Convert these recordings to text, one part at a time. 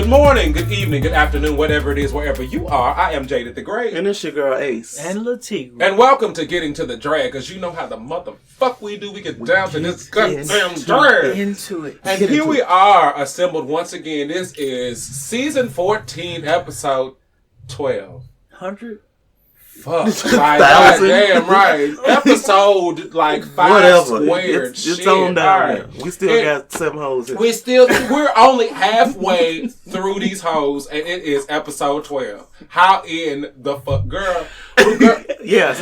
Good morning, good evening, good afternoon, whatever it is, wherever you are. I am Jaded the Great. And it's your girl Ace. And Latigua. And welcome to Getting to the Drag, because you know how the motherfuck we do. We get down to this goddamn drag. Into it. And here we are, assembled once again. This is season 14, episode 12. 100? Fuck. Like, goddamn right. Episode, like, 5 Whatever. squared. It's on down there. We still got 7 hoes here. We're only halfway through these hoes, and it is episode 12. How in the fuck, girl? Yeah.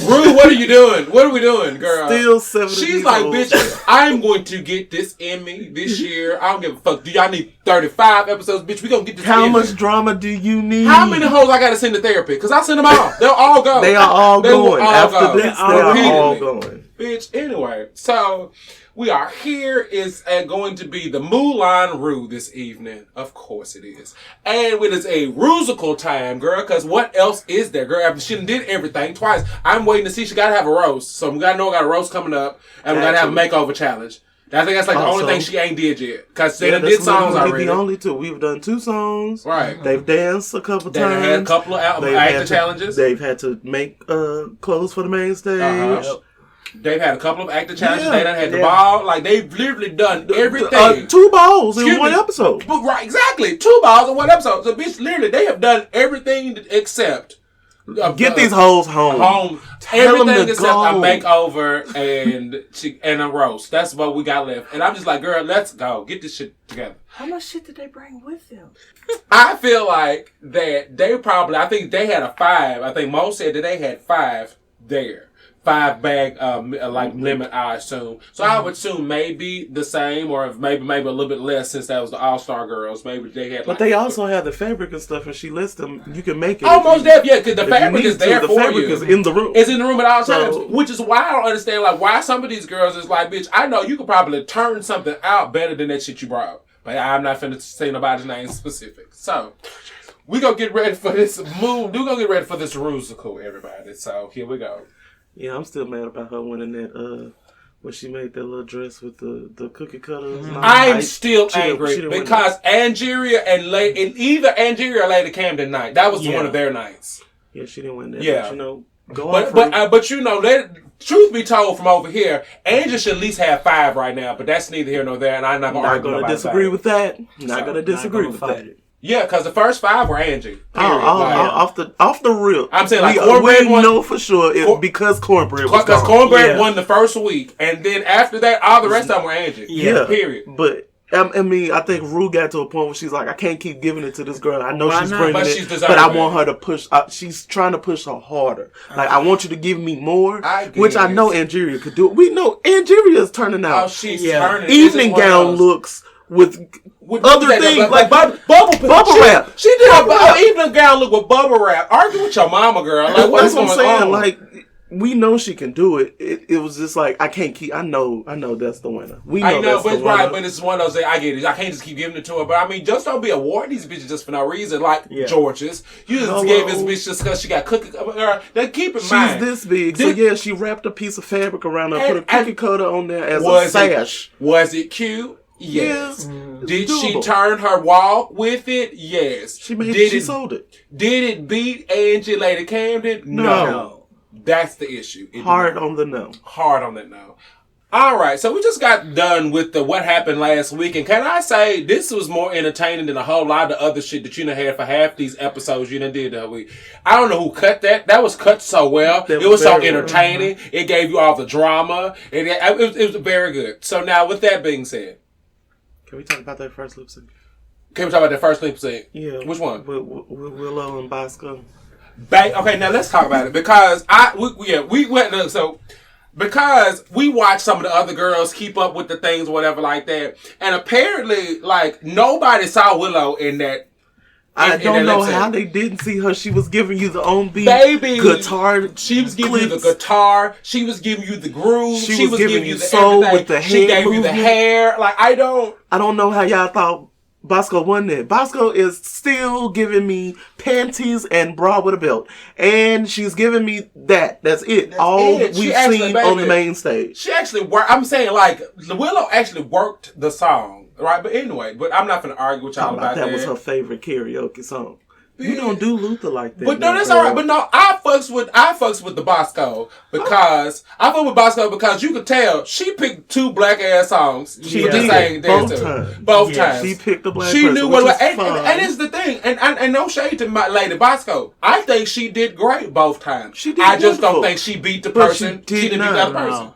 Rue, what are you doing? What are we doing, girl? Still 7 of She's these like, hoes. bitch, I'm going to get this Emmy this year. I don't give a fuck. Do y'all need 35 episodes? Bitch, we gonna get this How Emmy. much drama do you need? How many hoes I gotta send to therapy? Because I send them all. They'll all go. They are all going. After go. this, they are all going. Bitch, anyway. So, we are here. Is going to be the Moulin Rouge this evening. Of course it is. And it is a Rusical time, girl, because what else is there, girl? After she did everything twice, I'm waiting to see. She got to have a roast. So, we got to know we got a roast coming up. And we got to have a makeover challenge. I think that's like the only thing she ain't did yet. Because they done did songs already. The only 2. We've done 2 songs. Right. They've danced a couple times. They had a couple of acting challenges. They've had to make clothes for the main stage. Uh-huh. They've had a couple of acting challenges. They done had the ball. Like, they've literally done everything. 2 balls in one episode. But, right, exactly. 2 balls in one episode. So, bitch, literally, they have done everything except... Get these hoes home. Everything except a makeover and a roast. That's what we got left. And I'm just like, girl, let's go. Get this shit together. How much shit did they bring with them? I feel like that they probably... I think they had a 5. I think Mo said that they had 5 there. 5 bag, limit, I assume. So I would assume maybe the same, or maybe a little bit less, since that was the All-Star Girls. Maybe they had. But they also have the fabric and stuff, and she lists them. You can make it. Almost there, yeah, because the fabric is there for you. The fabric is in the room. It's in the room at all times, which is why I don't understand, like, why some of these girls is like, bitch, I know you could probably turn something out better than that shit you brought. But I'm not finna say nobody's name specific. So, we gonna get ready for this move. We gonna get ready for this Rusical, everybody. So, here we go. Yeah, I'm still mad about her winning that, when she made that little dress with the cookie cutters. I'm still angry because Angeria and either Angeria or Lady Camden night. That was one of their nights. Yeah, she didn't win that. Yeah. But, you know, but you know, truth be told from over here, Angie should at least have 5 right now, but that's neither here nor there, and I'm not going to disagree with that. Not going to disagree with that. Yeah, because the first 5 were Angie. Off the rip. I'm saying, like, Cornbread won. Know for sure it's because Cornbread was because Cornbread won the first week, and then after that, all the rest of them were Angie. Yeah. Period. But I mean, I think Rue got to a point where she's like, I can't keep giving it to this girl. I know she's bringing it, but I want her to push. She's trying to push her harder. Like, I want you to give me more, which I know Angeria could do. We know Angeria is turning out. Oh, she's turning. Evening gown looks with other things like bubble wrap. She did an evening gown look with bubble wrap. Argue with your mama, girl. Like, what's going on? Like, we know she can do it. It was just like, I can't keep. I know that's the winner. I know, but it's right. But it's one of those things. I get it. I can't just keep giving it to her. But I mean, just don't be awarding these bitches just for no reason. Like George's, you just gave this bitch just because she got cookie. They keep in mind she's this big. So yeah, she wrapped a piece of fabric around her, put a cookie cutter on there as a sash. Was it cute? Yes. Did doable. She turn her walk with it? Yes. She sold it. Did it beat Angie Lady Camden? No. That's the issue. Hard on the no. All right, so we just got done with the what happened last week, and can I say this was more entertaining than a whole lot of other shit that you done had for half these episodes you done did that week. I don't know who cut that. That was cut so well. It was so entertaining. It gave you all the drama. It was very good. So now, with that being said, can we talk about that first lip sync? Yeah. Which one? With Willow and Bosco. Okay, now let's talk about it because we went because we watched some of the other girls keep up with the things or whatever like that, and apparently like nobody saw Willow in that. I don't know how they didn't see her. She was giving you the own beat, guitar. She was giving you the guitar. She was giving you the groove. She was giving you the soul with the hair. She gave you the hair. Like I don't know how y'all thought Bosco won that. Bosco is still giving me panties and bra with a belt. And she's giving me that. That's it. We've seen on the main stage. She actually worked. I'm saying, like, Willow actually worked the song. Right, but anyway, I'm not going to argue with y'all about that. That was her favorite karaoke song. You don't do Luther like that. But no, that's all right. But no, I fucks with the Bosco because I fuck with Bosco because you could tell she picked 2 black ass songs. She just sang both times. She picked the black. She person, knew what was and it's the thing. And no shade to my lady Bosco. I think she did great both times. She did. I just don't think she beat the person. She didn't beat the other person.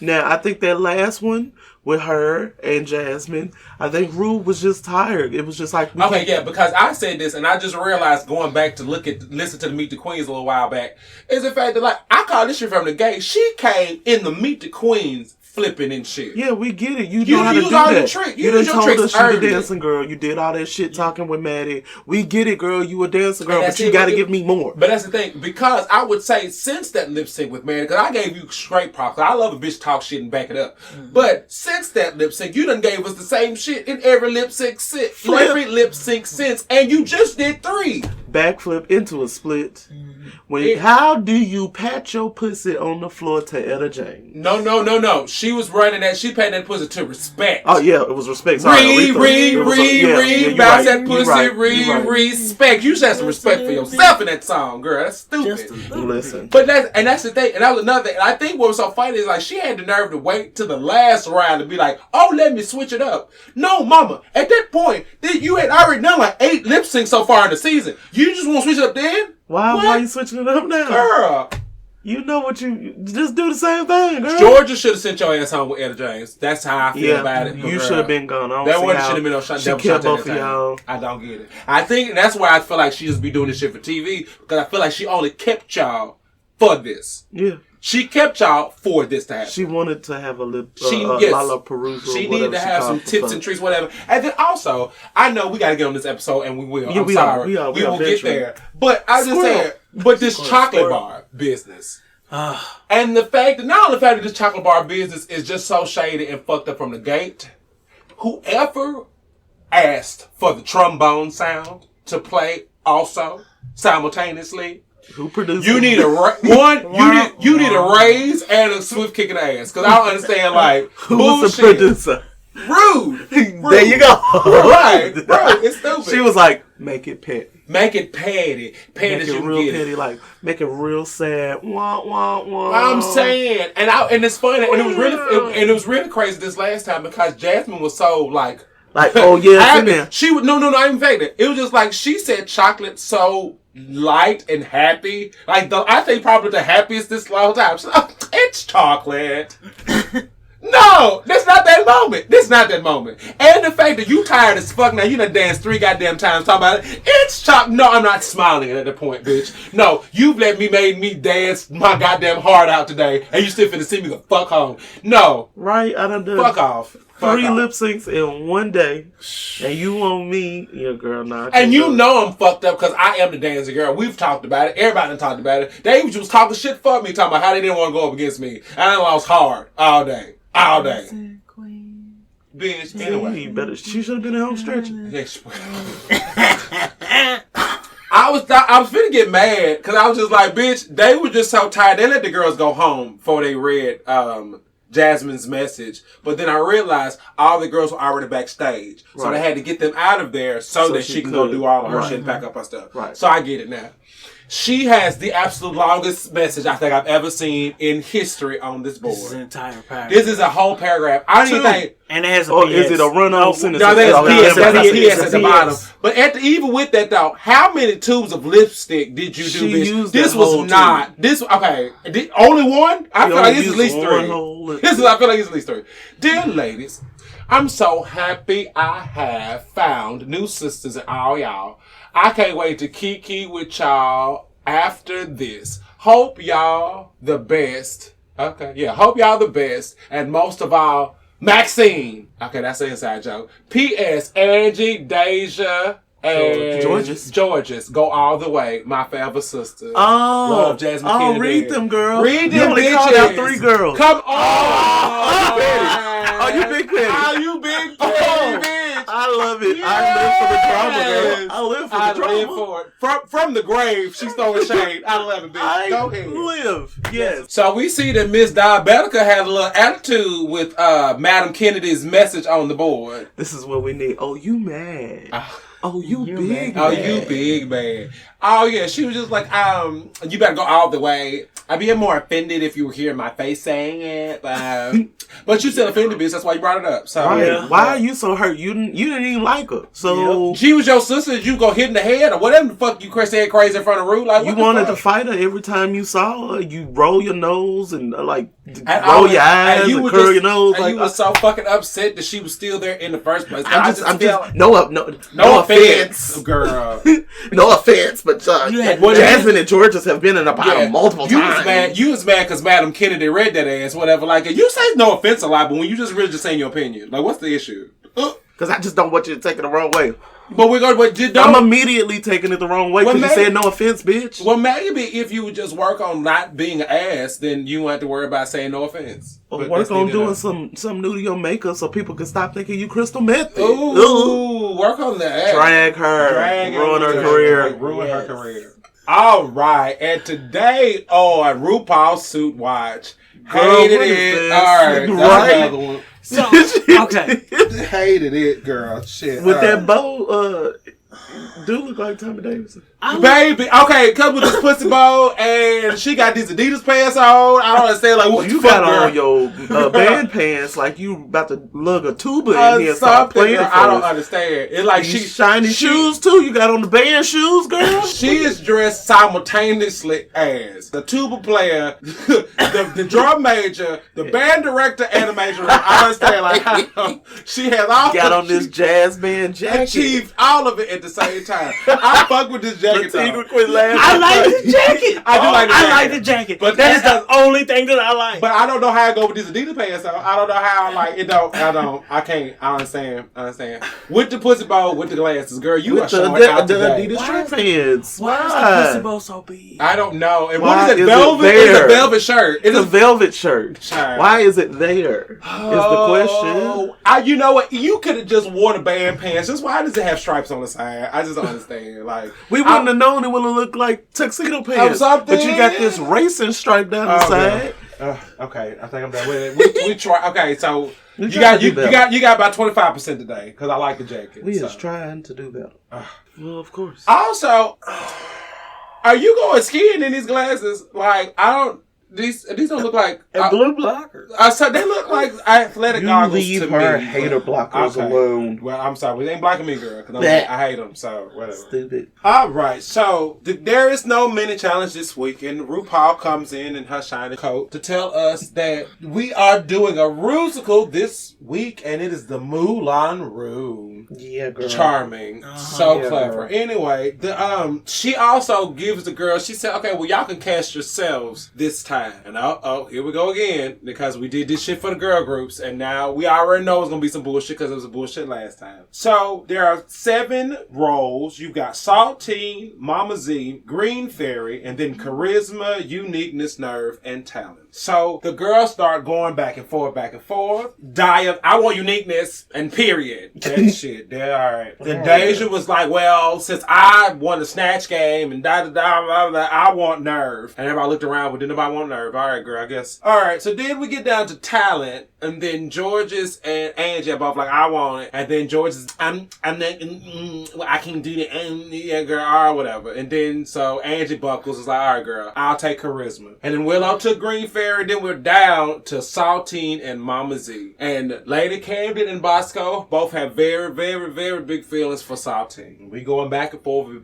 Now I think that last one with her and Jasmine, I think Ru was just tired. It was just like because I said this and I just realized going back to listen to the Meet the Queens a little while back is the fact that like I call this shit from the gate. She came in the Meet the Queens flipping and shit. Yeah, we get it. You know how to do that. You done told us you the dancing girl. You did all that shit talking with Maddie. We get it, girl. You a dancing girl, but you got to give me more. But that's the thing, because I would say since that lip sync with Maddie, because I gave you straight props. I love a bitch talk shit and back it up. Mm-hmm. But since that lip sync, you done gave us the same shit in every lip sync since, and you just did 3. Backflip into a split. Mm-hmm. How do you pat your pussy on the floor to Etta James? No. She was running that. She patted that pussy to respect. Oh yeah, it was respect. Bounce that pussy, respect. You should have some respect for yourself in that song, girl. That's stupid. Listen. But that's the thing, and that was another thing. And I think what was so funny is like she had the nerve to wait to the last round to be like, oh, let me switch it up. No, mama. At that point, you had already done like 8 lip syncs so far in the season. You just want to switch it up then? Why are you switching it up now? Girl. You know what you just do the same thing, girl. Georgia should have sent your ass home with Etta James. That's how I feel about it. You should have been gone. That one should have been no shot. She killed both of y'all. I don't get it. I think that's why I feel like she just be doing this shit for TV because I feel like she only kept y'all for this. Yeah. She kept y'all for this to happen. She wanted to have a Lala perusal. She needed to have some tips and tricks, whatever. And then also, I know we got to get on this episode, and we will. Yeah, I'm sorry. We will get there. But I just said, this chocolate bar business. And the fact that this chocolate bar business is just so shady and fucked up from the gate, whoever asked for the trombone sound to play also simultaneously, who produced you need you need a raise and a swift kick in the ass. Because I don't understand, like, who was the producer? Rude. There you go. Right. It's stupid. She was like, make it petty. Make it petty. Make it real petty. Like, make it real sad. Wah, wah, wah. I'm saying. And it's funny. And it was really crazy this last time because Jasmine was so, like, oh, yeah, it's in there. She would, no, I even faked it. It was just like, she said chocolate so light and happy. Like, I think probably the happiest this whole time. She's like, it's chocolate. No, that's not that moment. This is not that moment. And the fact that you tired as fuck now, you done danced 3 goddamn times talking about it. It's chocolate. No, I'm not smiling at the point, bitch. No, you've made me dance my goddamn heart out today, and you still finna see me go fuck home. No. Right, I done done. Fuck off. 3 lip syncs in one day, and you want me, your girl, not. And you know I'm fucked up because I am the dancing girl. We've talked about it. Everybody done talked about it. They was talking shit for me, talking about how they didn't want to go up against me. And I lost hard all day. All day. Bitch, anyway. She should have been at home stretching. I was finna get mad because I was just like, bitch, they were just so tired. They let the girls go home before they read Jasmine's message. But then I realized all the girls were already backstage. Right. So they had to get them out of there so that she can go do all of her shit and pack up her stuff. Right. So I get it now. She has the absolute longest message I think I've ever seen in history on this board. This is an entire paragraph. This is a whole paragraph. I don't even think... And it has a PS. Is it a run-on sentence? No, there's PS at the bottom. But even with that, though, how many tubes of lipstick did you do, bitch? This was not... Okay. Only one? I feel like this is at least 3. I feel like it's at least 3. Dear ladies, I'm so happy I have found new sisters and all y'all. I can't wait to kiki with y'all after this. Hope y'all the best. Okay, yeah. Hope y'all the best. And most of all, Maxine. Okay, that's an inside joke. P.S. Angie, Deja, and Georges. Go all the way. My forever sister. Love Jasmine Kennedy. Read them, girl. Read them, bitches. You only called out 3 girls. Come on. Oh, you big petty. Oh, you big petty, bitch. I love it. I live for the drama. girl. I live for the drama. Live for it. From the grave, she's throwing shade. I love it, bitch. Go ahead. Live. Yes. So we see that Miss Diabetica had a little attitude with Madam Kennedy's message on the board. This is what we need. Oh, you mad. Oh, you big man. Oh, you big man. Oh, yeah. She was just like, you better go all the way. I'd be more offended if you were here in my face saying it. But you still offended, bitch. That's why you brought it up. So right. Why are you so hurt? You didn't even like her. So she was your sister. You go hit in the head or whatever the fuck you said crazy in front of Ru. Like, you wanted to fight her every time you saw her. You roll your nose and roll your eyes and curl your nose. And you were so fucking upset that she was still there in the first place. No offense, girl. No offense, but Jasmine and Georges have been in a battle multiple times. You was mad because Madam Kennedy read that ass, whatever. Like, you say no offense a lot, but when you just really just saying your opinion, like, what's the issue? Because I just don't want you to take it the wrong way. But I'm immediately taking it the wrong way because you said no offense, bitch. Well, maybe if you would just work on not being an ass, then you won't have to worry about saying no offense. Or work on doing some new to your makeup so people can stop thinking you crystal meth. Ooh, work on that. Drag her. Ruin her career. Ruin her career. All right, and today on RuPaul Suit Watch, hated it. All right, that's another one. So, okay. Hated it, girl. Shit. With that bow, do look like Tommy Davidson. Baby, okay, come with this pussy bow, and she got these Adidas pants on. I don't understand, like, what you got on your band pants like you about to lug a tuba in here and start playing. I don't understand. It's like these shiny shoes too. You got on the band shoes, girl. She is dressed simultaneously as the tuba player, the drum major, the band director, and the major. I understand, like, she has all. Got on this jazz band jacket. Achieved all of it at the same time. I fuck with this jacket. I like the jacket. I like the jacket. But that is the only thing that I like. But I don't know how I go with these Adidas pants. So I don't know how I can't. I understand. With the pussy bow, with the glasses, girl, you are showing out today. Adidas straight pants. Why is the pussy bow so big? I don't know. And what is it? Velvet? It's a velvet shirt. It's a velvet shirt. Why is it there? Is the question. You know what? You could have just worn the band pants. Just why does it have stripes on the side? I just don't understand. Like, we wouldn't have known it would have looked like tuxedo pants. But you got this racing stripe down the side. Okay, I think I'm done with it. We try. Okay, so you got about 25% today because I like the jacket. We is trying to do better. Well, of course. Also, are you going skiing in these glasses? Like, I don't. These don't look like blue blockers. So they look like athletic goggles to me. You leave her hater blockers alone. Well, I'm sorry. It ain't blocking me, girl. Because I hate them. So whatever. Stupid. All right. So there is no mini challenge this week, and RuPaul comes in her shiny coat to tell us that we are doing a Rusical this week, and it is the Moulin Rouge. Yeah, girl. Charming. So clever. Girl. Anyway, she also gives the girl. She said, "Okay, well, y'all can cast yourselves this time." And here we go again, because we did this shit for the girl groups, and now we already know it's gonna be some bullshit because it was a bullshit last time. So there are 7 roles. You've got Saltine, Mama Z, Green Fairy, and then Charisma, Uniqueness, Nerve, and Talent. So the girls start going back and forth. I want uniqueness, and period. That shit. They're all right. Then Deja was like, well, since I won the snatch game and I want nerve. And everybody looked around, but didn't nobody want nerve. All right, girl, I guess. All right, so then we get down to talent, and then Georges and Angie are both like, I want it. And then Georges, I can do that. Yeah, girl, or whatever. And then so Angie Buckles is like, all right, girl, I'll take Charisma. And then Willow took Green Fairy. Then we're down to Saltine and Mama Z. And Lady Camden and Bosco both have very, very, very big feelings for Saltine. We going back and forth.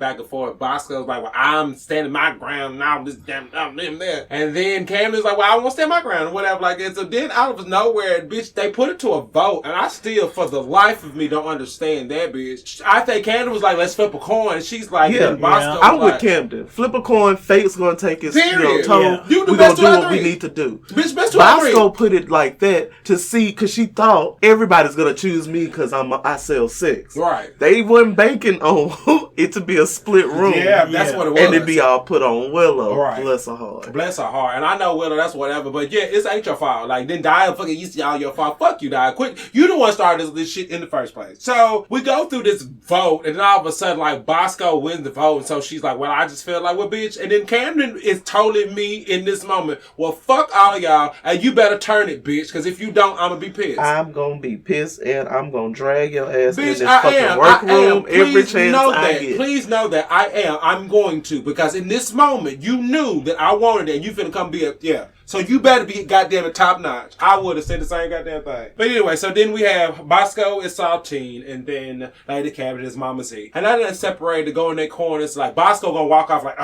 Bosco's like, well, I'm standing my ground now. This damn them there. And then Camden's like, well, I won't stand my ground, or whatever like that. So then out of nowhere, bitch, they put it to a vote, and I still, for the life of me, don't understand that, bitch. I think Camden was like, let's flip a coin. She's like, Bosco. I'm with Camden. Flip a coin. Fate's gonna take his toe. We're gonna do what we need to do. Bitch, best Bosco put it like that to see, because she thought everybody's gonna choose me because I sell sex. Right. They wasn't banking on it to be a split room. Yeah, that's what it was. And it be all put on Willow. Right. Bless her heart. Bless her heart. And I know Willow, that's whatever. But yeah, it's ain't your fault. Like, then Dia fucking used to all your fault. Fuck you, Dia. Quit. You the one started this shit in the first place. So we go through this vote, and then all of a sudden, like, Bosco wins the vote. And so she's like, well, I just feel like, well, bitch. And then Camden is telling me in this moment, well, fuck all of y'all, and you better turn it, bitch. Because if you don't, I'm gonna be pissed. I'm gonna be pissed, and I'm gonna drag your ass in bitch, this fucking workroom every chance I get. Please know that I am. I'm going to, because in this moment, you knew that I wanted it, and you finna come be a, yeah. So you better be goddamn top notch. I would have said the same goddamn thing. But anyway, so then we have Bosco is Saltine, and then Lady Cabbage is Mama Z. And I didn't separate to go in their corners. Like, Bosco gonna walk off like,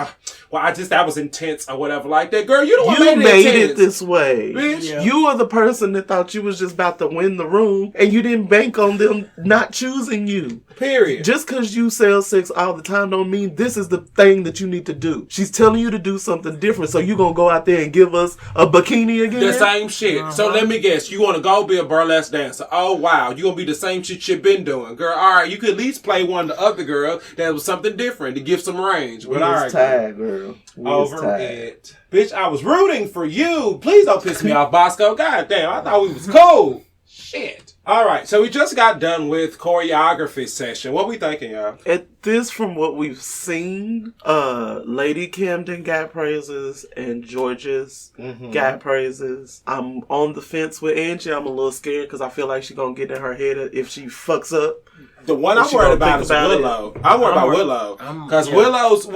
well, that was intense or whatever like that. Girl, you the one you made it this way. Bitch. Yeah. You are the person that thought you was just about to win the room, and you didn't bank on them not choosing you. Period. Just because you sell sex all the time don't mean this is the thing that you need to do. She's telling you to do something different, so you gonna go out there and give us a bikini again? The same shit. So let me guess. You want to go be a burlesque dancer. Oh, wow. You going to be the same shit you've been doing. Girl, all right. You could at least play one of the other girls that was something different to give some range. But all right, tired, girl. Over it. Bitch, I was rooting for you. Please don't piss me off, Bosco. God damn. I thought we was cool. Shit. All right, so we just got done with choreography session. What we thinking, y'all? At this, from what we've seen, Lady Camden got praises and Georges got praises. I'm on the fence with Angie. I'm a little scared because I feel like she's going to get in her head if she fucks up. The one I'm worried about is Willow. I'm worried about Willow. Because Willow's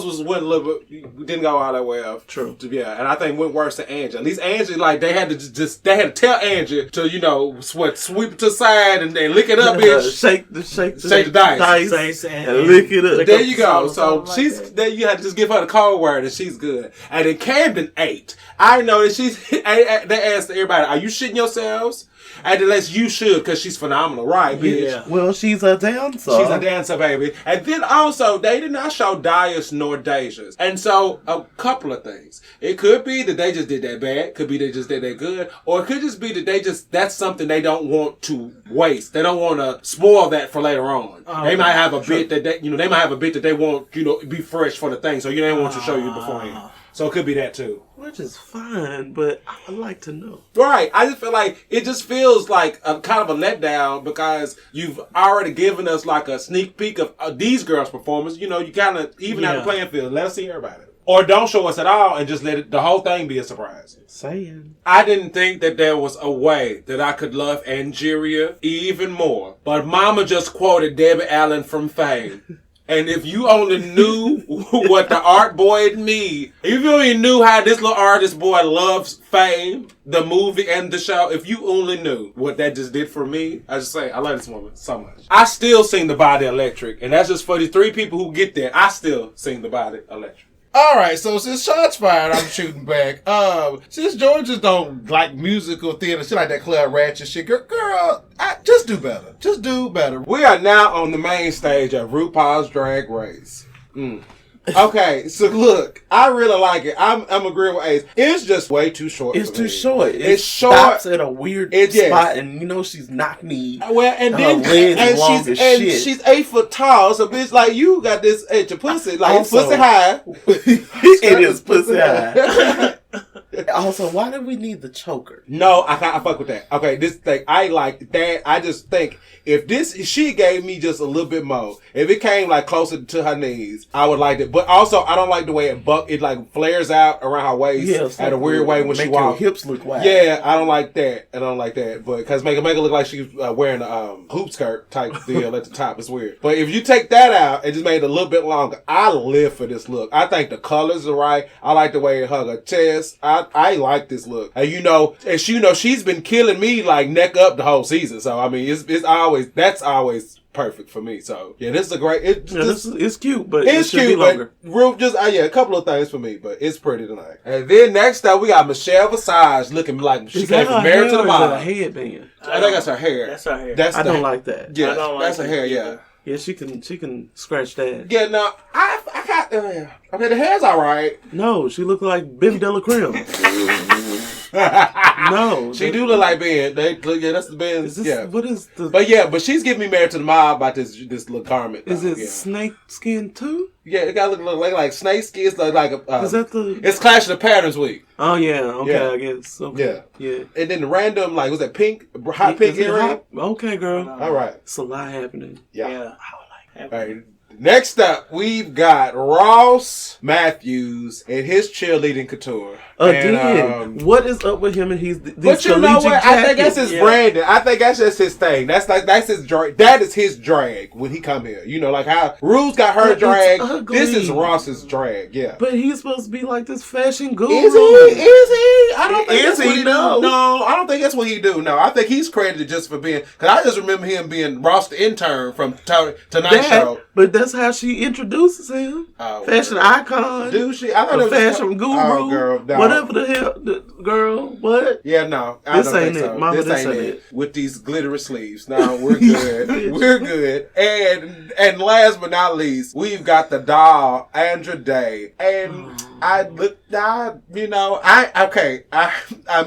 was went a little bit, didn't go all that well. True. Yeah, and I think went worse than Angie. At least Angie, like, they had to tell Angie to, you know, sweep it to the side and lick it up, bitch. Shake the dice and lick it up. There you go. So she's, there you have to just give her the code word and she's good. And then Camden ate. I know that they asked everybody, are you shitting yourselves? And unless you should, because she's phenomenal, right, bitch? Yeah. Well, she's a dancer. She's a dancer, baby. And then also, they did not show Dias nor Deja's. And so, a couple of things. It could be that they just did that bad. Could be they just did that good. Or it could just be that that's something they don't want to waste. They don't want to spoil that for later on. They might have a bit that they might have a bit that they want, be fresh for the thing. So, they don't want to show you beforehand. So it could be that too. Which is fine, but I'd like to know. Right. I just feel like it just feels like a kind of a letdown because you've already given us like a sneak peek of these girls' performance. You kind of even out the playing field. Let us see everybody. Or don't show us at all and just let the whole thing be a surprise. Saying. I didn't think that there was a way that I could love Angeria even more. But Mama just quoted Debbie Allen from Fame. And if you only knew what the art boy in me, if you only knew how this little artist boy loves Fame, the movie and the show, if you only knew what that just did for me, I just say, I love this woman so much. I still sing The Body Electric. And that's just for the 3 people who get there. I still sing The Body Electric. All right, so since shots fired, I'm shooting back. Since Georges don't like musical theater, shit like that club ratchet shit, girl, just do better. Just do better. We are now on the main stage of RuPaul's Drag Race. Okay, so look, I really like it. I'm agreeing with Ace. It's just way too short. It's too short. It's short. Stops at a weird spot, and she's knock knee. Well, and then she's 8 foot tall. So bitch, like you got this at your pussy, like also, pussy high. It is pussy high. Also, why did we need the choker? No, I fuck with that. Okay, this thing, I like that. I just think if she gave me just a little bit more, if it came like closer to her knees, I would like it. But also, I don't like the way it like flares out around her waist at a weird way when she walks. Hips look wide. Yeah, I don't like that. But because make it look like she's wearing a hoop skirt type deal at the top. It's weird. But if you take that out and just made it a little bit longer, I live for this look. I think the colors are right. I like the way it hug her chest. I like this look. And she's been killing me like neck up the whole season. So I mean, that's always perfect for me. So yeah, this is a great. It's cute, but it's cute. Be longer. But a couple of things for me, but it's pretty tonight. And then next up, we got Michelle Visage looking like she came from Married to the Bottom. A headband. I think that's her hair. That's her hair. I don't like that. Yeah, that's her hair. Yeah. Yeah, she can scratch that. Yeah, no, I got okay. The hair's all right. No, she looked like Baby Della Creme. No, she do look like Ben. Yeah, that's the Ben. Yeah, what is the? But she's giving me Married to the Mob about this little garment. Is it snake skin too? Yeah, it got look like snake skin. It's like a. Is that the? It's Clash of the Patterns week. Oh yeah, okay, I guess. Okay. Yeah. And then the random was that pink, hot pink earring? Okay, girl. All right, it's a lot happening. Yeah. All right. Next up, we've got Ross Matthews and his cheerleading couture. Again, what is up with him and but you know what? I think that's his branding. I think that's just his thing. That's his drag. That is his drag when he come here. You know, like how Rue's got her drag. This is Ross's drag. Yeah. But he's supposed to be like this fashion guru. Is he? I don't think that's what he do. No, I don't think that's what he do. No, I think he's credited just for being. Because I just remember him being Ross the intern from Tonight Show. But that's how she introduces him. Fashion icon. Do she? I thought it was fashion guru. Oh, girl, no. Whatever the hell, girl. What? Yeah, no. This ain't it. Mama, this ain't it. With these glittery sleeves. No, we're good. We're good. And last but not least, we've got the doll, Andra Day. And I'm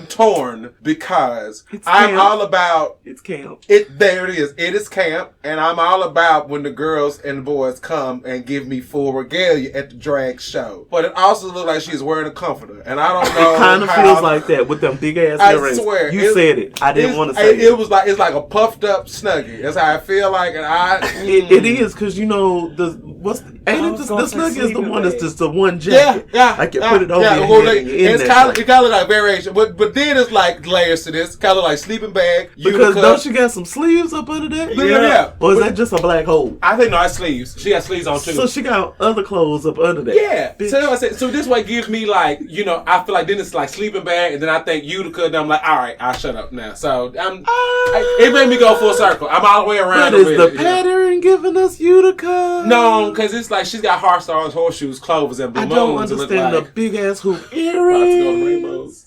torn because I'm all about. It's camp. There it is. It is camp. And I'm all about when the girls and the boys come and give me full regalia at the drag show. But it also looks like she's wearing a comforter. And I don't know. It kind of feels like that with them big ass earrings. I swear. You said it. I didn't want to say it. It's like a puffed up Snuggie. That's how I feel like. And it is because the Snuggie is the one that's just the one jacket. Yeah. Like you put it over your head. It kind of like variation. But then it's like layers to this. Kind of like sleeping bag. Because don't you got some sleeves up under that? Yeah. Or is that just a black hole? I think no, it's sleeves. She got sleeves on too. So she got other clothes up under that. Yeah. So this way gives me like, I feel like then it's like sleeping bag, and then I think Utica, and I'm like, all right, I'll shut up now. So it made me go full circle. I'm all the way around. But is the pattern giving us Utica? No, because it's like she's got heartstars, horseshoes, clovers, and balloons. I don't understand the big ass hoop earrings. Rainbows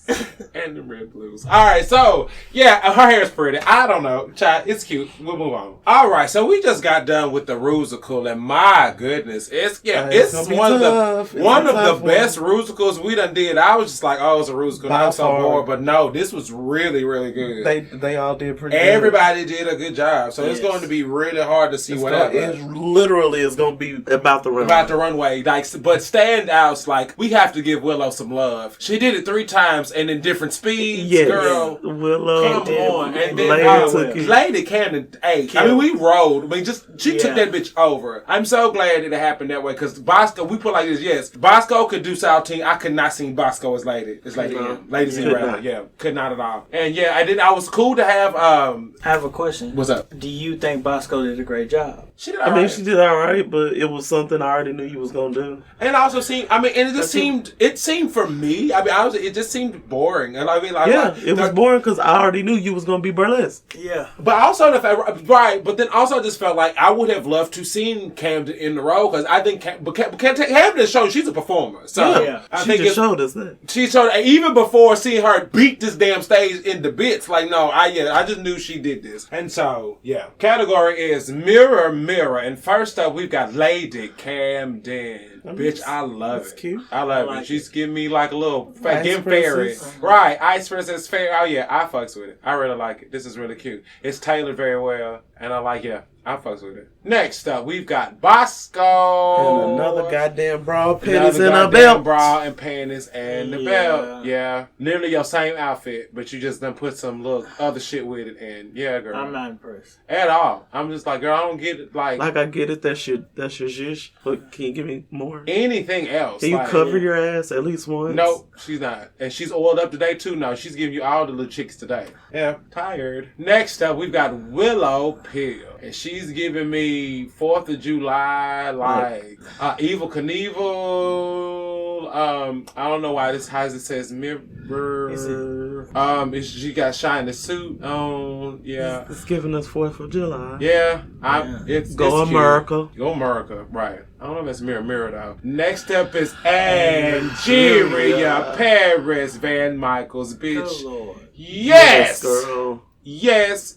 and the red blues. All right, so yeah, her hair is pretty. I don't know, child, it's cute. We'll move on. All right, so we just got done with the Rusical, and my goodness, it's one of the best Rusicals we done did. I was just like, oh, it's a Rusical. I'm so bored, but no, this was really, really good. They all did pretty good. Everybody did a good job, so it's going to be really hard to see whatever. It literally is going to be about the runway. About the runway, but standouts, like we have to give Willow some love. She did it 3 times and in different speeds, girl. Willow, come on, and then Lady Camden. Hey, I mean, we rolled. I mean, she took that bitch over. I'm so glad that it happened that way because Bosco. We put like this. Yes, Bosco could do Saltine. I could not see Bosco as Lady. It's Lady M. Lady Z rather. Yeah, could not at all. And yeah, I was cool to have. I have a question. What's up? Do you think Bosco did a great job? She did. She did all right, but it was something I already knew you was gonna do. And also seemed. I mean, and it just seemed. It seemed for me. I mean, it just seemed boring. And I mean, it was boring because I already knew you was gonna be burlesque. Yeah. But also the fact, right? But then also I just felt like I would have loved to seen Camden in the role because I think Camden has shown she's a performer. So I think she showed us that. She showed even before seeing her beat this damn stage into bits. Like no, I just knew she did this. And so category is Mirror Mirror, and first up we've got Lady Camden. Bitch, I love it. Cute. I love it. She's giving me like a little Ice fairy. Right, Ice Princess Fairy. Oh yeah, I fucks with it. I really like it. This is really cute. It's tailored very well, and I like I fucks with it. Next up, we've got Bosco. And another goddamn bra, panties, and a belt. Bra and panties and the belt. Yeah. Literally your same outfit, but you just done put some little other shit with it. And girl. I'm not impressed. At all. I'm just like, girl, I don't get it. Like I get it. That's your zhish. But can you give me more? Anything else? Can you cover your ass at least once? No, she's not. And she's oiled up today too. No, she's giving you all the little chicks today. Yeah. Tired. Next up, we've got Willow Pill. And she's giving me 4th of July, like Evil Knievel. I don't know why this how it says mirror. She got shiny suit on. Yeah, it's giving us 4th of July. Yeah, it's Go America. Go America, right? I don't know if it's mirror though. Next up is Angeria Paris Van Michaels, bitch. Oh, Lord. Yes, girl. Yes.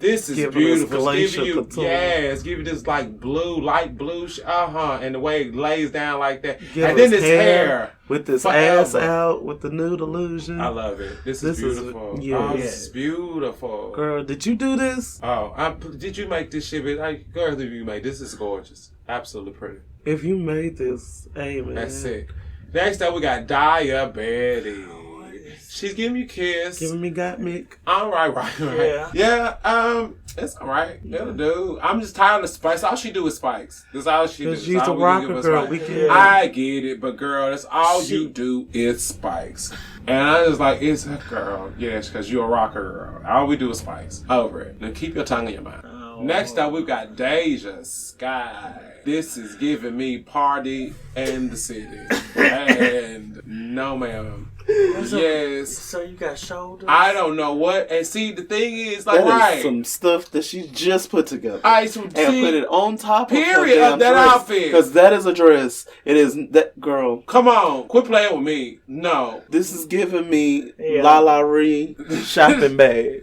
This is beautiful. Give you this like blue, light blue. And the way it lays down like that. And then this hair. With this ass out, with the nude illusion. I love it. This is beautiful. This is beautiful. Girl, did you do this? Did you make this shit? Girl, did you make this? Is gorgeous. Absolutely pretty. If you made this, hey man. That's sick. Next up, we got Diabetes. She's giving you kiss. Giving me got Mick. All right. Yeah, it's all right. It'll do. I'm just tired of Spikes. All she do is Spikes. That's all she does. She's a rocker girl. I get it, but girl, that's all you do is Spikes. And I was like, it's a girl. Yes, because you're a rocker girl. All we do is Spikes. Over it. Now keep your tongue in your mouth. Next up, we've got Deja Sky. This is giving me Party in the City. And no, ma'am. Yes. So you got shoulders? I don't know what. And see, the thing is, like, that is some stuff that she just put together. And put it on top of that outfit. Because that is a dress. It is that girl. Come on. Quit playing with me. No. This is giving me La La Ree shopping bag.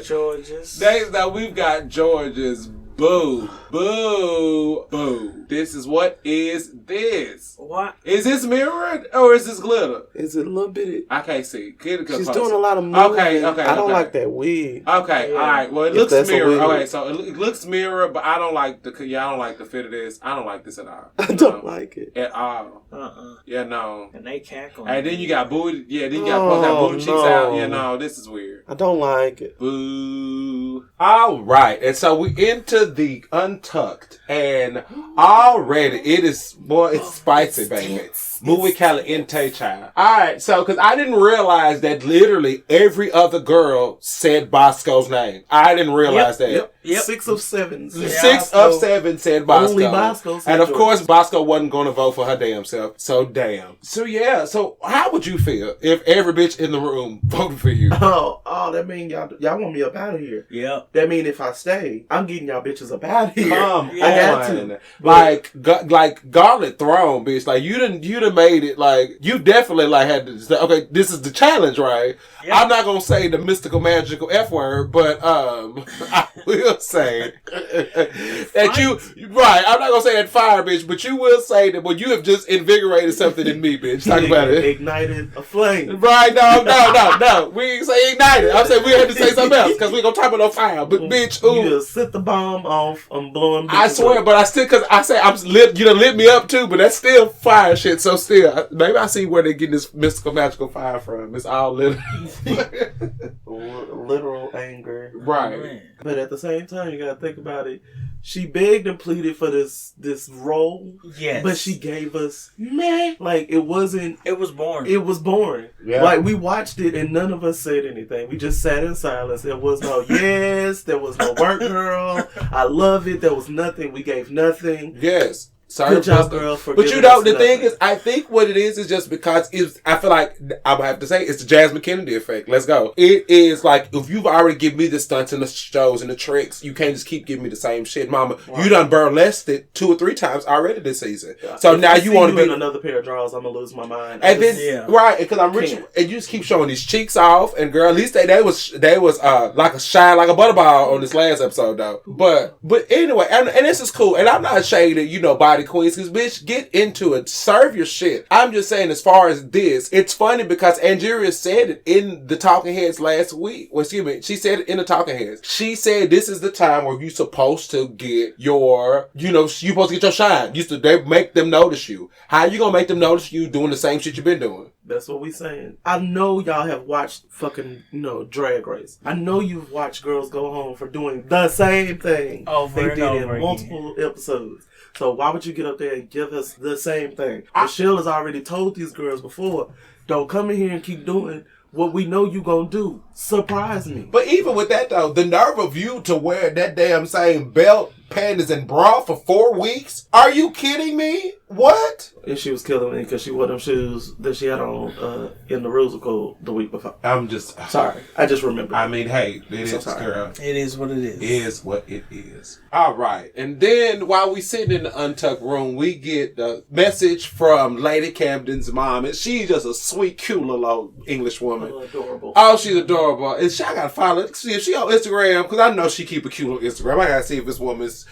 George's. Now we've got George's. Boo. Boo. Boo. This is what is this? What? Is this mirrored or is this glitter? Is it a little bit? I can't see. She's doing a lot of moving. Okay. I don't like that wig. Okay, all right. Well, it looks mirrored. Okay, so it looks mirrored, but I don't like the fit of this. I don't like this at all. I don't like it. At all. Yeah, no. And they cackle. And then you got booty. Yeah, then you got booty cheeks out. Yeah, no, this is weird. I don't like it. Boo. All right, and so we into the Untucked, and already it's spicy, baby. Muy caliente, child. Alright, so, because I didn't realize that literally every other girl said Bosco's name. I didn't realize that. Yep. 6 of 7. 6 of 7 said Bosco. Only Bosco said and of course, Bosco wasn't going to vote for her damn self. So, damn. So, yeah. So, how would you feel if every bitch in the room voted for you? Oh, that mean y'all want me up out of here. Yeah. That mean if I stay, I'm getting y'all bitches up out of here. Come on. I had to. Like Garlic Throne, bitch. Like, you done made it. Like, you definitely like had to say, okay, this is the challenge, right? Yep. I'm not going to say the mystical, magical F word, but I will say that right, I'm not going to say that fire, bitch, but you will say that, well, you have just invigorated something in me, bitch. Talk about it. Ignited a flame. Right, no. We ain't say ignited. I'm saying we had to say something else, because we going to talk about no fire. But, bitch, ooh. You just set the bomb off, I'm blowing. I swear, but I still, because I say, you done lit me up too, but that's still fire shit, so still. Maybe I see where they're getting this mystical, magical fire from. It's all literal anger. Right. But at the same time, you gotta think about it. She begged and pleaded for this role. Yes. But she gave us like it was boring. It was boring. Yeah. Like we watched it and none of us said anything. We just sat in silence. There was no yes, there was no work girl. I love it. There was nothing. We gave nothing. Yes. Sorry, good job, girl. But you know, the thing is, I think what it is just because I feel like I'm gonna have to say it's the Jasmine Kennedy effect. Let's go. It is like if you've already given me the stunts and the shows and the tricks, you can't just keep giving me the same shit, mama. Right. You done burlesqued it 2 or 3 times already this season. Yeah. So if now you want to be another pair of draws. I'm gonna lose my mind. And then right, because I'm rich, and you just keep showing these cheeks off. And girl, at least they was like a shine like a butterball on this last episode though. But anyway, and this is cool. And I'm not shading, body queens, because bitch, get into it. Serve your shit. I'm just saying, as far as this, it's funny because Angeria said it in the Talking Heads last week. Well, excuse me, she said it in the Talking Heads. She said this is the time where you're supposed to get your, you're supposed to get your shine. They make them notice you. How you gonna make them notice you doing the same shit you've been doing? That's what we saying. I know y'all have watched fucking, Drag Race. I know you've watched girls go home for doing the same thing over and over in multiple episodes. So why would you get up there and give us the same thing? Michelle has already told these girls before, don't come in here and keep doing what we know you gonna do. Surprise me. But even with that though, the nerve of you to wear that damn same belt panties and bra for 4 weeks? Are you kidding me? What? And she was killing me because she wore them shoes that she had on in the Rusical the week before. I'm just... Sorry. I just remember. I mean, hey, girl. It is what it is. It is what it is. All right. And then while we sitting in the untucked room, we get the message from Lady Camden's mom. And she's just a sweet, cute little old English woman. Adorable. Oh, she's adorable. And I got to follow her. See if she on Instagram, because I know she keep a cute on Instagram. I got to see if this woman's...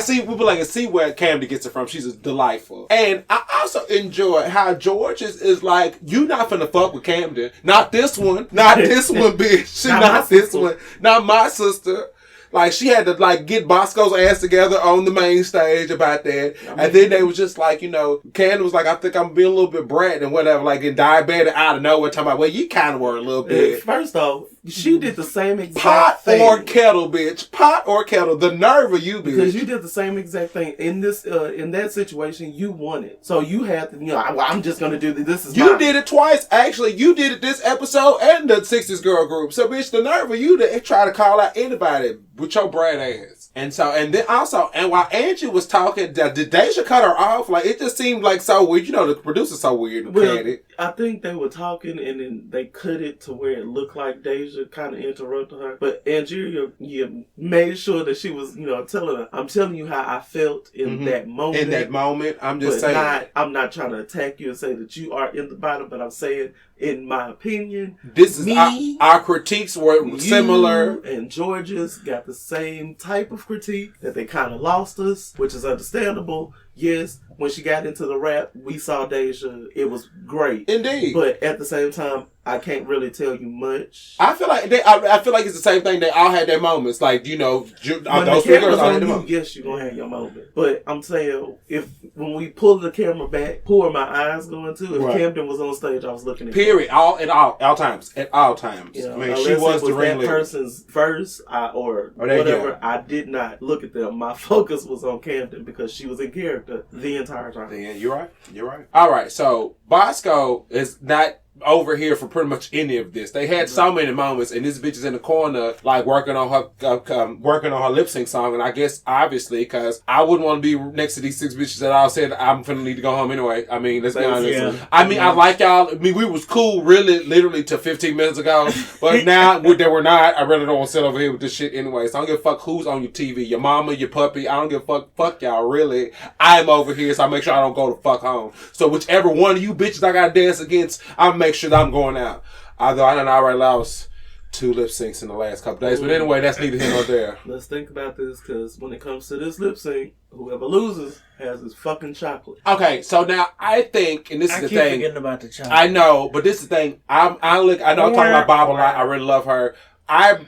see where Camden gets it from. She's delightful. And I also enjoy how George is like, you not finna fuck with Camden. Not this one. Not this one, bitch. Not this one. Not my sister. Like, she had to, like, get Bosco's ass together on the main stage about that. And then they was just like, you know, Camden was like, I think I'm being a little bit brat and whatever, like, in diabetic out of nowhere, talking about, well, you kind of were a little bit. First off, she did the same exact pot thing. Pot or kettle, bitch. Pot or kettle. The nerve of you, bitch. Because you did the same exact thing. In this, in that situation, you won it. So you had to, you know, I'm just going to do this. This is You did it twice. Actually, you did it this episode and the 60s girl group. So, bitch, the nerve of you to try to call out anybody with your brat ass. And so, and then also, and while Angie was talking, did Deja cut her off? Like, it just seemed like so weird. You know, the producer's so weird and petty. I think they were talking and then they cut it to where it looked like Deja kind of interrupted her. But Angelia, you made sure that she was, you know, telling her, I'm telling you how I felt in that moment. In that moment, I'm just saying. I'm not trying to attack you and say that you are in the bottom, but I'm saying, in my opinion, this is our critiques were similar. And George's got the same type of critique that they kind of lost us, which is understandable. Yes, when she got into the rap, we saw Deja. It was great. Indeed. But at the same time, I can't really tell you much. I feel like I feel like it's the same thing. They all had their moments. Like, you know, those three girls all had their moments. Yes, you're going to have your moment. But I'm saying, when we pull the camera back, who are my eyes going to? If Camden was on stage, I was looking at Period. At all times. At all times. You know, I mean, she was the ringleader. That person's verse or whatever, I did not look at them. My focus was on Camden because she was in character the entire time. Yeah, you're right. All right, so Bosco is not over here for pretty much any of this. They had so many moments, and this bitch is in the corner, like working on her lip sync song. And I guess obviously, because I wouldn't want to be next to these 6 bitches that all said I'm finna need to go home anyway. I mean, let's be honest. Yeah. I mean, I like y'all. I mean, we was cool, really, literally to 15 minutes ago, but now that we're not. I really don't want to sit over here with this shit anyway. So I don't give a fuck who's on your TV, your mama, your puppy. I don't give a fuck y'all. Really, I'm over here, so I make sure I don't go the fuck home. So whichever one of you bitches I gotta dance against, I'm make sure that I'm going out. Although I done already lost 2 lip syncs in the last couple days. But anyway, that's neither here nor there. Let's think about this, because when it comes to this lip sync, whoever loses has his fucking chocolate. Okay, so now I think, and this is the thing. I keep forgetting about the chocolate. I know, but this is the thing. I know I'm talking about Bob a lot. I really love her.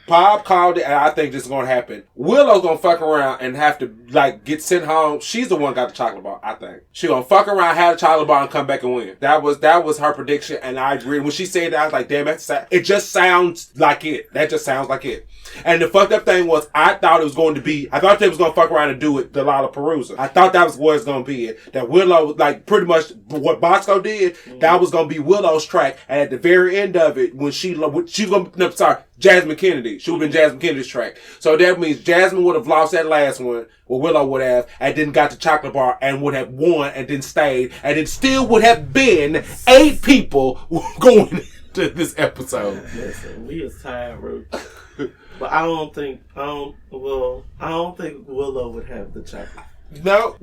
Bob called it, and I think this is going to happen. Willow's going to fuck around and have to, like, get sent home. She's the one got the chocolate bar, I think. She going to fuck around, have the chocolate bar, and come back and win. That was her prediction, and I agree. When she said that, I was like, damn, it just sounds like it. That just sounds like it. And the fucked up thing was, I thought they was going to fuck around and do it, the Lollapalooza. I thought that was what it was going to be. That Willow, like, pretty much what Bosco did, that was going to be Willow's track. And at the very end of it, when Jasmine Kennedy. She would have been Jasmine Kennedy's track. So that means Jasmine would have lost that last one, or Willow would have, and then got the chocolate bar and would have won and then stayed, and it still would have been 8 people going into this episode. Listen, we is tired, Ru. But I don't think Willow would have the chocolate. No.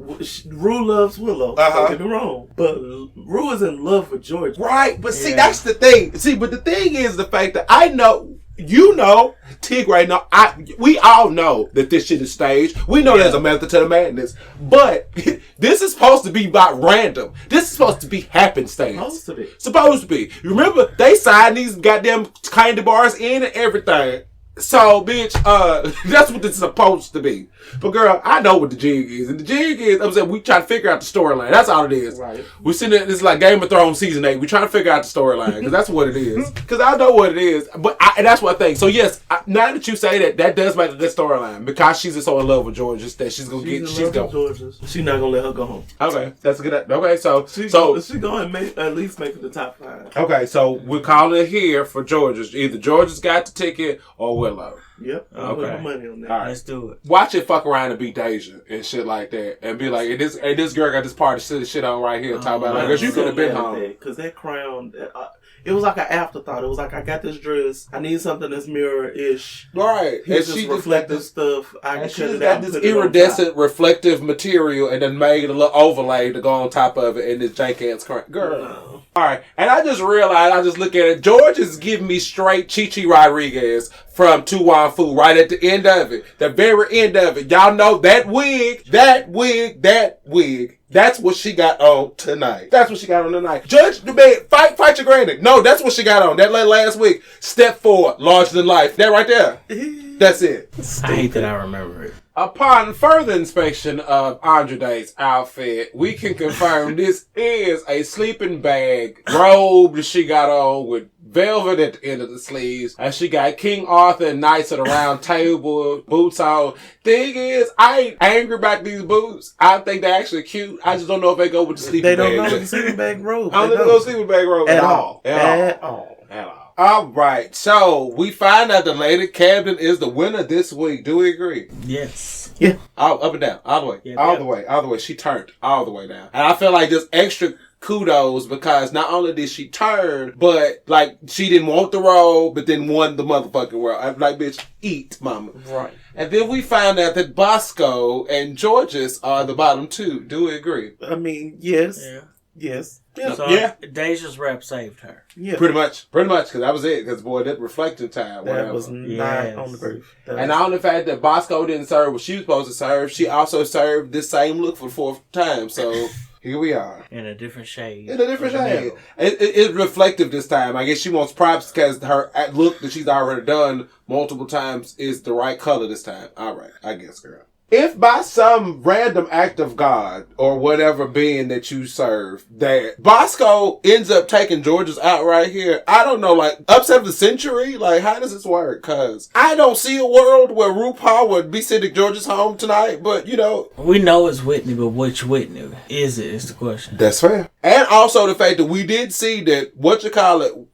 Ru loves Willow. Don't get me wrong. But Ru is in love with George. Right. But see, that's the thing. See, but the thing is the fact that I know, you know, Tigray, we all know that this shit is staged. We know there's a method to the madness. But this is supposed to be about random. This is supposed to be happenstance. Supposed to be. You remember, they signed these goddamn candy bars in and everything. So, bitch, that's what it's supposed to be. But, girl, I know what the jig is. And the jig is, I'm saying, we try to figure out the storyline. That's all it is. Right. We're sitting there, this is like Game of Thrones Season 8. We're trying to figure out the storyline, because that's what it is. Because I know what it is. But and that's what I think. So, yes, now that you say that does make a good storyline. Because she's just so in love with Georgia that she's going to get, she's going. She's not going to let her go home. Okay, that's a good, okay, so. She's going to at least make it the top 5. Okay, so we're calling it here for Georgia. Either Georgia's got the ticket or Willow. Yep. I'll put my money on that. All right. Let's do it. Watch it fuck around and be Deja and shit like that. And be like, hey, this girl got this party shit on right here. Talk about like, you could have been home. Because that crown, it was like an afterthought. It was like, I got this dress. I need something that's mirror-ish. Right. Here's this reflective stuff. She got this iridescent reflective material and then made a little overlay to go on top of it in this jank-ass crown. Girl. No. All right. And I just realized, I just look at it. George is giving me straight Chi Rodriguez from Tu Wan Fu right at the end of it. The very end of it. Y'all know that wig. That's what she got on tonight. Judge the man, fight your granny. No, that's what she got on. That last week. Step forward, larger than life. That right there. That's it. I hate that I remember it. Upon further inspection of Andre's outfit, we can confirm this is a sleeping bag robe that she got on with velvet at the end of the sleeves. And she got King Arthur and Knights of the Round Table boots on. Thing is, I ain't angry about these boots. I think they're actually cute. I just don't know if they go with the sleeping bag. They don't go with the sleeping bag robe. I don't think they go with the sleeping bag robe at all. At all. All right, so we find out the Lady Camden is the winner this week. Do we agree? Yes. Yeah. Up and down, all the way, all the way. She turned all the way down, and I feel like just extra kudos because not only did she turn, but like she didn't want the role, but then won the motherfucking world. I'm like, bitch, eat, mama. Right. And then we found out that Bosco and Georges are the bottom two. Do we agree? I mean, yes. Yeah. Yes. So Deja's rep saved her. Yeah. Pretty much, because that was it. Because boy, that reflective time, that was not on the roof. And on the fact that Bosco didn't serve what she was supposed to serve, she also served this same look for the fourth time. So here we are in a different shade. It's reflective this time. I guess she wants props because her look that she's already done multiple times is the right color this time. All right, I guess, girl. If by some random act of God or whatever being that you serve, that Bosco ends up taking Georges out right here, I don't know, like, upset of the century? Like, how does this work? Because I don't see a world where RuPaul would be sending Georges home tonight, but, you know. We know it's Whitney, but which Whitney is it is the question. That's fair. And also the fact that we did see that,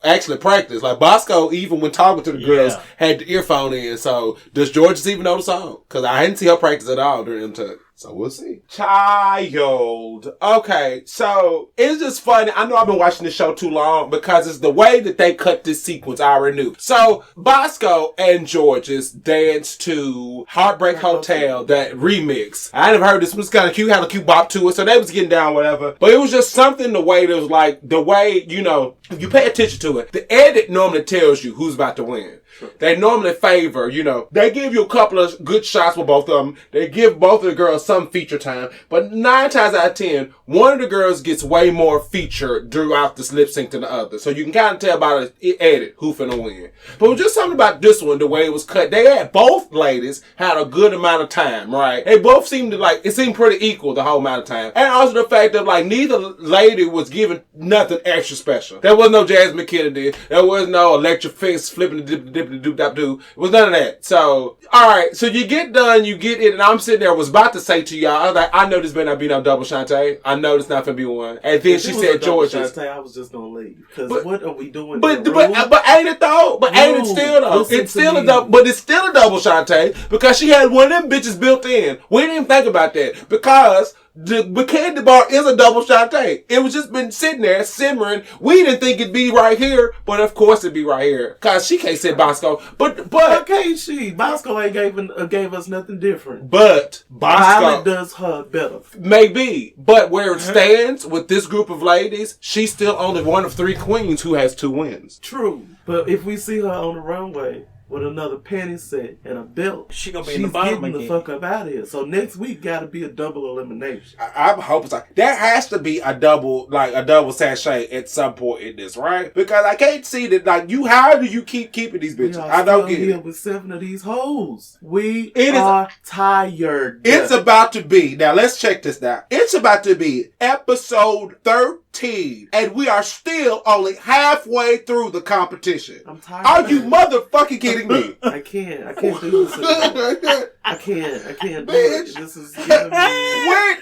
actually practice. Like, Bosco, even when talking to the girls, had the earphone in. So, does Georges even know the song? Because I didn't see her practice at all during them. So we'll see. Child. Okay, so it's just funny. I know I've been watching this show too long because it's the way that they cut this sequence I already knew. So Bosco and Georges danced to Heartbreak Hotel, that remix. I never heard this. It was kind of cute, had a cute bop to it, so they was getting down, whatever. But it was just something the way that was like, the way, you know, if you pay attention to it, the edit normally tells you who's about to win. They normally favor, you know, they give you a couple of good shots with both of them. They give both of the girls some feature time. But 9 times out of 10, one of the girls gets way more feature throughout this lip sync than the other. So you can kind of tell by the edit who finna win. But it was just something about this one, the way it was cut. They had both ladies had a good amount of time, right? They both seemed to it seemed pretty equal the whole amount of time. And also the fact that neither lady was given nothing extra special. There was no Jasmine Kennedy. There was no electric fist flipping the doop-dap-doo. It was none of that. So, alright, so you get done, you get it, and I'm sitting there, was about to say to y'all, I was like, I know this better not be no double Shantae. I know this not gonna be one. And then she said Georges. I was just gonna leave. Because what are we doing? But ain't it though? But ain't it still though? It's still a double, but it's still a double Shantae because she had one of them bitches built in. We didn't even think about that because the candy bar is a double Shantae. It was just been sitting there simmering. We didn't think it'd be right here, but of course it'd be right here. Cause she can't say Bosco. But how can't she? Bosco ain't gave us nothing different. But Bosco Violet does her better. Maybe. But where it stands with this group of ladies, she's still only one of 3 queens who has 2 wins. True. But if we see her on the runway with another panty set and a belt, she's gonna be in the bottom again. The fuck up out of here. So next week gotta be a double elimination. I hope it's like there has to be a double sachet at some point in this, right? Because I can't see that how do you keep keeping these bitches? I don't get it. With 7 of these hoes. We are tired. It's about to be, now let's check this out. It's about to be episode 13 and we are still only halfway through the competition. I'm tired. Are you motherfucking kidding me? I can't do this anymore. I can't do it. This is giving me...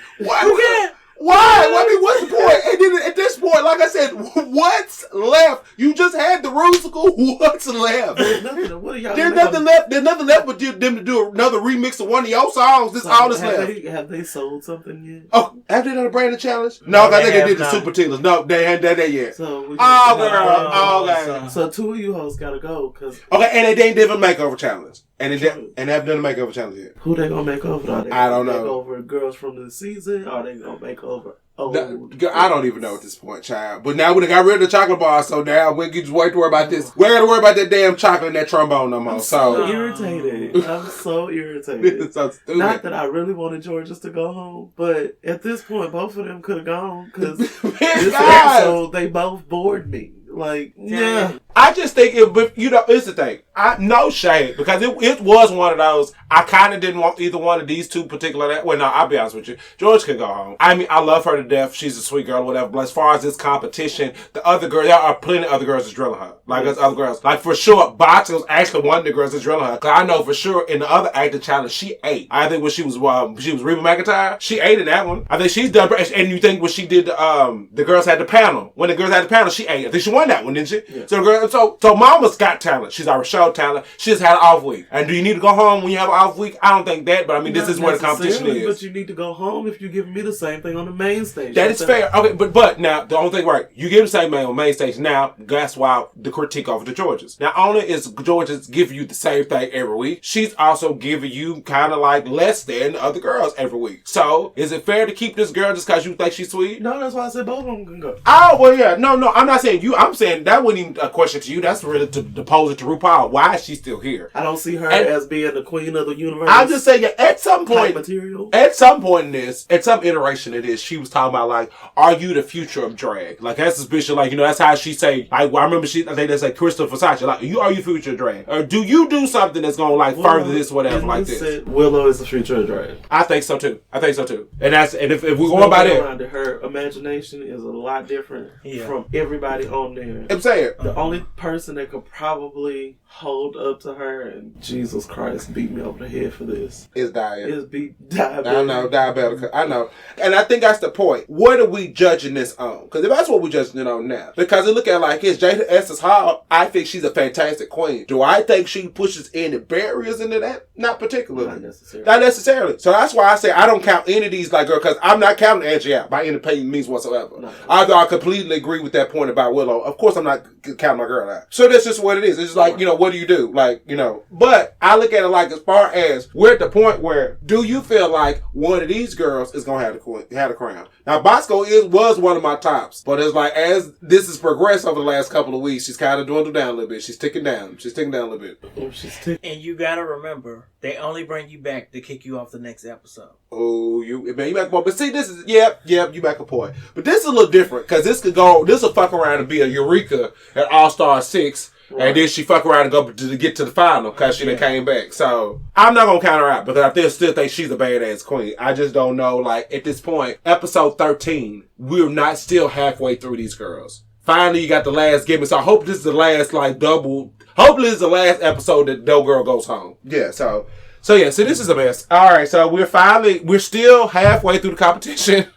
Why? I mean, what's the point? And then at this point, like I said, what's left? You just had the Rusical. What's left? There's nothing. What are y'all? There's nothing left. There's nothing left but them to do another remix of one of your songs. This all that's left. Have they sold something yet? Oh, have they done a branded challenge? No, I think they did the Super Tealers. No, they hadn't done that yet. So girl. So 2 of you hoes gotta go. Okay, and they didn't do a makeover challenge. And they haven't done a makeover challenge yet. Who they gonna make over? I don't know. Make over girls from the season? Or are they gonna make over? I don't even know at this point, child. But now we got rid of the chocolate bar, so now we can just wait to worry about this. We ain't got to worry about that damn chocolate and that trombone no more. I'm so irritated. I'm so irritated. So stupid. Not that I really wanted Georges to go home, but at this point, both of them could have gone because this episode they both bored me. Like, yeah. I just think it's the thing. No shade, because it was one of those. I kind of didn't want either one of these two particular. Well, no, I'll be honest with you. George can go home. I mean, I love her to death. She's a sweet girl, whatever. But as far as this competition, the other girl, there are plenty of other girls that's drilling her. Like, there's other girls. Like, for sure, Box was actually one of the girls that's drilling her. Because I know for sure in the other acting challenge, she ate. I think when she was Reba McEntire, she ate in that one. I think she's done. And you think when she did the girls had the panel. When the girls had the panel, she ate. I think she won that one, didn't she? Yeah. So Mama's got talent. She's already showed talent. She just had an off week. And do you need to go home when you have an off week? I don't think that, but I mean, this is where the competition is. But you need to go home if you're giving me the same thing on the main stage. That is fair. Okay, but now, the only thing right, you give the same thing on main stage. Now, that's why the critique over the Georges. Not only is Georges giving you the same thing every week, she's also giving you kind of like less than the other girls every week. So, is it fair to keep this girl just because you think she's sweet? No, that's why I said both of them can go. Oh, well, yeah. No, I'm not saying you. I'm saying that wasn't even a question to you. That's really to pose it to RuPaul. Why is she still here? I don't see her as being the queen of the universe. I'll just say, at some point, material. At some point in this, at some iteration of this, she was talking about like, are you the future of drag? Like, that's suspicious. Like, that's how she say. Like, I remember I think they say Crystal Versace. Like, are you future of drag? Or do you do something that's gonna like further this, whatever, like this? Willow is the future of drag. I think so too. And if we're going by that, her imagination is a lot different from everybody on there. I'm saying the only person that could probably hold up to her, and Jesus Christ beat me over the head for this, is diabetic. I know, diabetic. I know. And I think that's the point. What are we judging this on? Because if that's what we're judging it on now. Because you look at it like this, Jada Essence Hall, I think she's a fantastic queen. Do I think she pushes any barriers into that? Not particularly. Not necessarily. So that's why I say I don't count any of these like girls, because I'm not counting Angie out by any means whatsoever. No. I completely agree with that point about Willow. Of course, I'm not counting my girl out. So that's just what it is. It's just like, what do you do? Like, but I look at it like as far as we're at the point where do you feel like one of these girls is going to have the crown? Now, Bosco was one of my tops, but it's like as this has progressed over the last couple of weeks, she's kind of dwindled down a little bit. She's ticking down. She's ticking down a little bit. And you got to remember, they only bring you back to kick you off the next episode. Oh, you back a point. But see, this is, you back a point. But this is a little different, because this will fuck around and be a Eureka at All-Star 6. Right. And then she fuck around and go to get to the final because she done came back. So I'm not gonna count her out because I still think she's a badass queen. I just don't know. Like at this point, episode 13, we're not still halfway through these girls. Finally, you got the last gimmick. So I hope this is the last double. Hopefully, this is the last episode that no girl goes home. Yeah. So this is a mess. All right. So we're still halfway through the competition.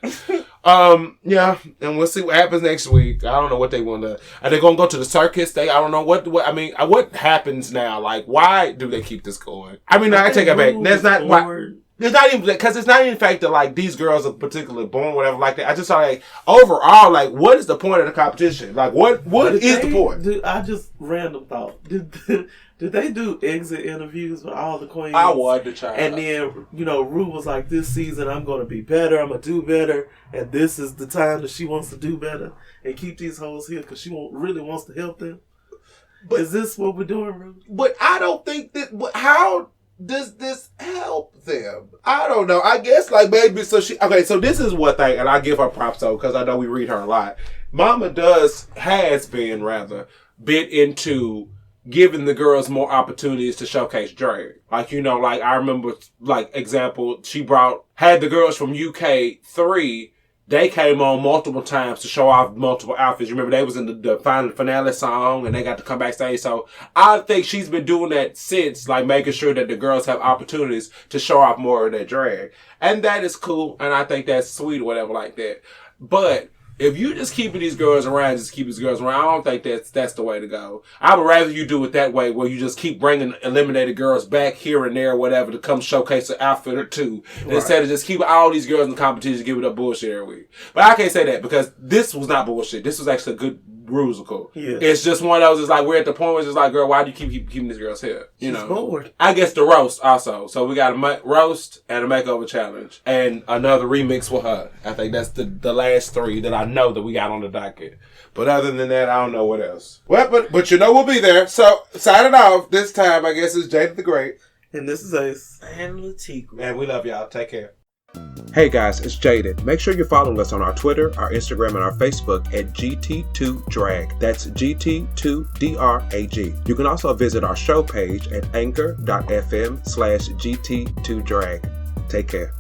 And we'll see what happens next week. I don't know what they want to. Are they going to go to the circus? I don't know what happens now? Like, why do they keep this going? I mean, I take it back. That's not why. It's not even because it's not even the fact that like these girls are particularly born, whatever like that. I just like overall, like, what is the point of the competition? Like, what is the point? I just random thought. Did they do exit interviews with all the queens? I wanted to try. And then, Ru was like, this season I'm going to be better. I'm going to do better. And this is the time that she wants to do better and keep these hoes here because she really wants to help them. But is this what we're doing, Ru? But I don't think that. How does this help them? I don't know. I guess like maybe so this is one thing, and I give her props though because I know we read her a lot. Mama has been into giving the girls more opportunities to showcase drag. Like, I remember, like, example, she had the girls from UK 3 they came on multiple times to show off multiple outfits. You remember they was in the final finale song and they got to come backstage. So I think she's been doing that since, like making sure that the girls have opportunities to show off more of their drag. And that is cool. And I think that's sweet or whatever like that. But if you just keeping these girls around, just keep these girls around, I don't think that's the way to go. I would rather you do it that way, where you just keep bringing eliminated girls back here and there, whatever, to come showcase an outfit or two, instead of just keeping all these girls in competition, giving up bullshit every week. But I can't say that because this was not bullshit. This was actually a good Rusical. Yeah. It's just one of those. It's like we're at the point where it's just like, girl, why do you keep keeping these girls here? You know, bored. I guess the roast also. So we got a roast and a makeover challenge and another remix with her. I think that's the last three that I know that we got on the docket. But other than that, I don't know what else. Well, but you know we'll be there. So signing off this time, I guess it's Jada the Great, and this is Ace and Latika, and we love y'all. Take care. Hey guys, it's Jaden. Make sure you're following us on our Twitter, our Instagram, and our Facebook at GT2Drag. That's GT2DRAG. You can also visit our show page at anchor.fm/GT2Drag. Take care.